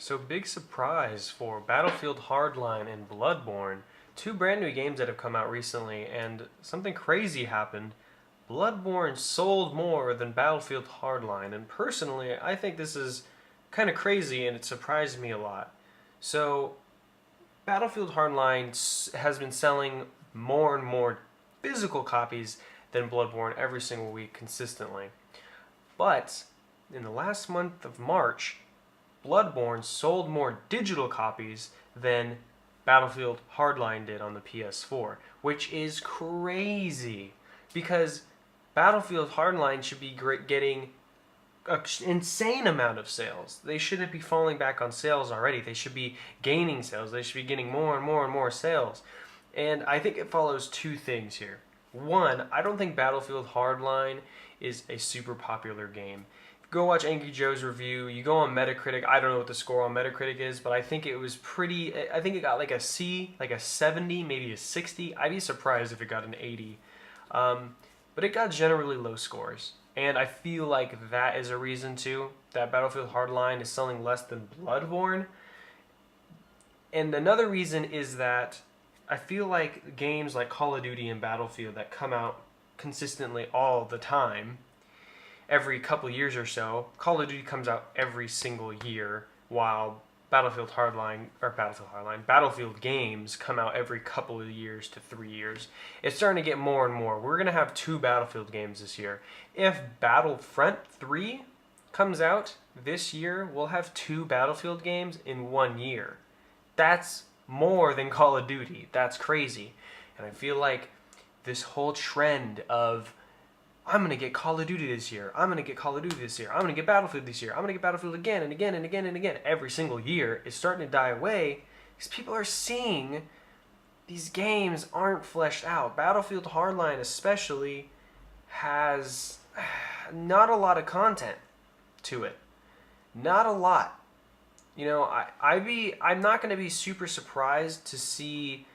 So big surprise for Battlefield Hardline and Bloodborne, two brand new games that have come out recently, and something crazy happened. Bloodborne sold more than Battlefield Hardline, and personally, I think this is kind of crazy and it surprised me a lot. So, Battlefield Hardline has been selling more and more physical copies than Bloodborne every single week consistently. But in the last month of March, Bloodborne sold more digital copies than Battlefield Hardline did on the PS4, which is crazy because Battlefield Hardline should be getting an insane amount of sales. They shouldn't be falling back on sales already. They should be gaining sales. They should be getting more and more and more sales. And I think it follows two things here. One, I don't think Battlefield Hardline is a super popular game. Go watch Angry Joe's review. You go on Metacritic. I don't know what the score on Metacritic is, but I think it was pretty. I think it got like a C, like a 70, maybe a 60. I'd be surprised if it got an 80. But it got generally low scores. And I feel like that is a reason too, that Battlefield Hardline is selling less than Bloodborne. And another reason is that I feel like games like Call of Duty and Battlefield that come out consistently all the time, every couple years or so, Call of Duty comes out every single year, while Battlefield games come out every couple of years to 3 years. It's starting to get more and more. We're going to have 2 Battlefield games this year. If Battlefront 3 comes out this year, we'll have 2 Battlefield games in 1 year. That's more than Call of Duty. That's crazy. And I feel like this whole trend of I'm going to get Call of Duty this year. I'm going to get Call of Duty this year. I'm going to get Battlefield this year. I'm going to get Battlefield again and again and again and again. Every single year is starting to die away because people are seeing these games aren't fleshed out. Battlefield Hardline especially has not a lot of content to it. Not a lot. You know, I'm not going to be super surprised to see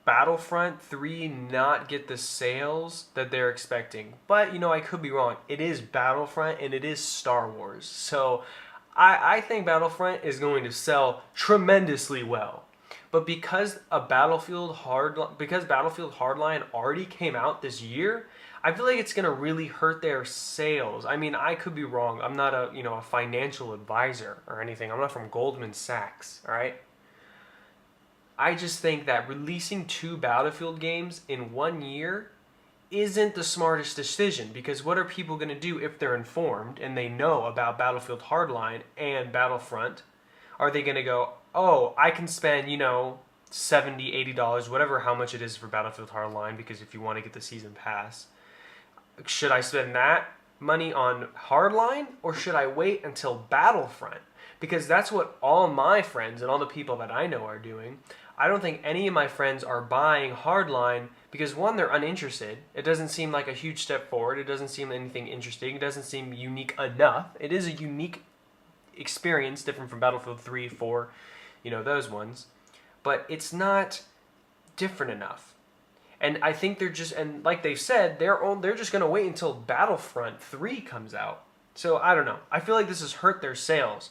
Battlefront 3 not get the sales that they're expecting. But, you know, I could be wrong. It is Battlefront and it is Star Wars. So I think Battlefront is going to sell tremendously well. But because Battlefield Hardline already came out this year, I feel like it's going to really hurt their sales. I mean, I could be wrong. I'm not a financial advisor or anything. I'm not from Goldman Sachs, all right? I just think that releasing 2 Battlefield games in 1 year isn't the smartest decision, because what are people going to do if they're informed and they know about Battlefield Hardline and Battlefront? Are they going to go, oh, I can spend, $70, $80, whatever how much it is for Battlefield Hardline, because if you want to get the season pass, should I spend that money on Hardline or should I wait until Battlefront? Because that's what all my friends and all the people that I know are doing. I don't think any of my friends are buying Hardline because, one, they're uninterested. It doesn't seem like a huge step forward. It doesn't seem anything interesting. It doesn't seem unique enough. It is a unique experience, different from Battlefield 3, 4, those ones. But it's not different enough. And I think and like they've said, they're just going to wait until Battlefront 3 comes out. So I don't know. I feel like this has hurt their sales.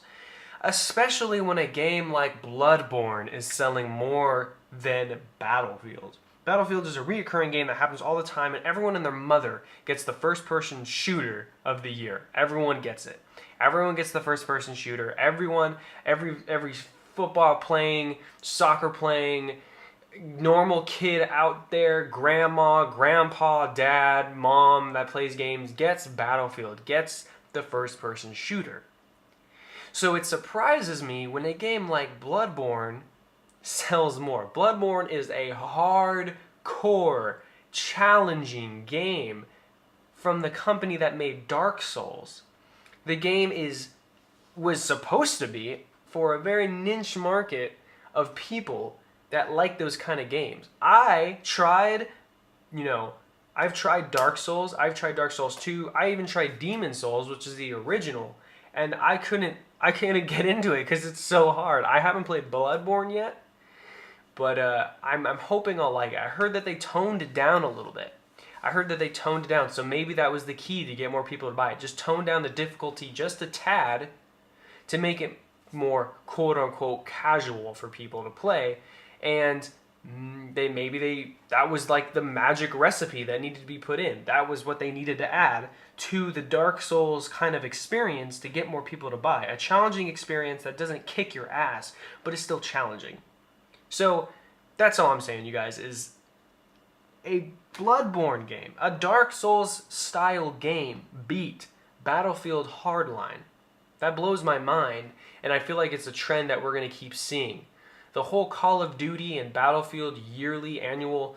Especially when a game like Bloodborne is selling more than Battlefield. Battlefield is a reoccurring game that happens all the time, and everyone and their mother gets the first-person shooter of the year. Everyone gets it. Everyone gets the first-person shooter. Every football-playing, soccer-playing, normal kid out there, grandma, grandpa, dad, mom that plays games gets Battlefield, gets the first-person shooter. So it surprises me when a game like Bloodborne sells more. Bloodborne is a hardcore, challenging game from the company that made Dark Souls. The game was supposed to be for a very niche market of people that like those kind of games. I've tried Dark Souls. I've tried Dark Souls 2. I even tried Demon Souls, which is the original. And I can't get into it because it's so hard. I haven't played Bloodborne yet, but I'm hoping I'll like it. I heard that they toned it down a little bit. So maybe that was the key to get more people to buy it. Just tone down the difficulty just a tad to make it more quote-unquote casual for people to play, and that was like the magic recipe that needed to be put in. That was what they needed to add to the Dark Souls kind of experience to get more people to buy. A challenging experience that doesn't kick your ass, but is still challenging. So that's all I'm saying, you guys, is a Bloodborne game, a Dark Souls style game beat Battlefield Hardline. That blows my mind, and I feel like it's a trend that we're going to keep seeing. The whole Call of Duty and Battlefield yearly annual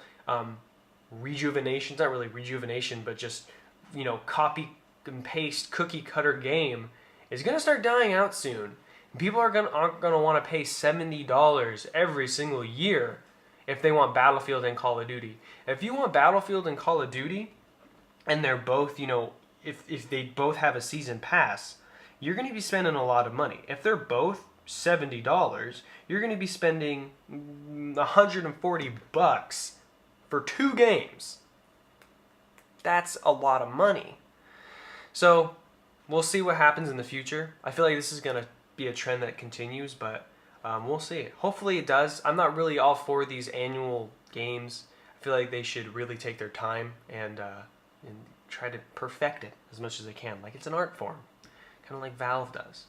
rejuvenation, it's not really rejuvenation, but just, copy and paste cookie cutter game is going to start dying out soon. People aren't going to want to pay $70 every single year if they want Battlefield and Call of Duty. If you want Battlefield and Call of Duty, and they're both, if they both have a season pass, you're going to be spending a lot of money. If they're both $70, you're going to be spending $140 for 2 games. That's a lot of money. So we'll see what happens in the future. I feel like this is going to be a trend that continues, but we'll see. Hopefully it does. I'm not really all for these annual games. I feel like they should really take their time and try to perfect it as much as they can, like it's an art form, kind of like Valve does.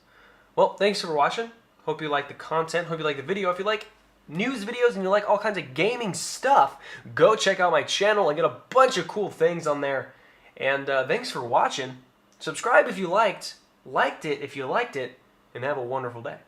Well, thanks for watching. Hope you like the content. Hope you like the video. If you like news videos and you like all kinds of gaming stuff, go check out my channel. I get a bunch of cool things on there. And thanks for watching. Subscribe if you liked it if you liked it, and have a wonderful day.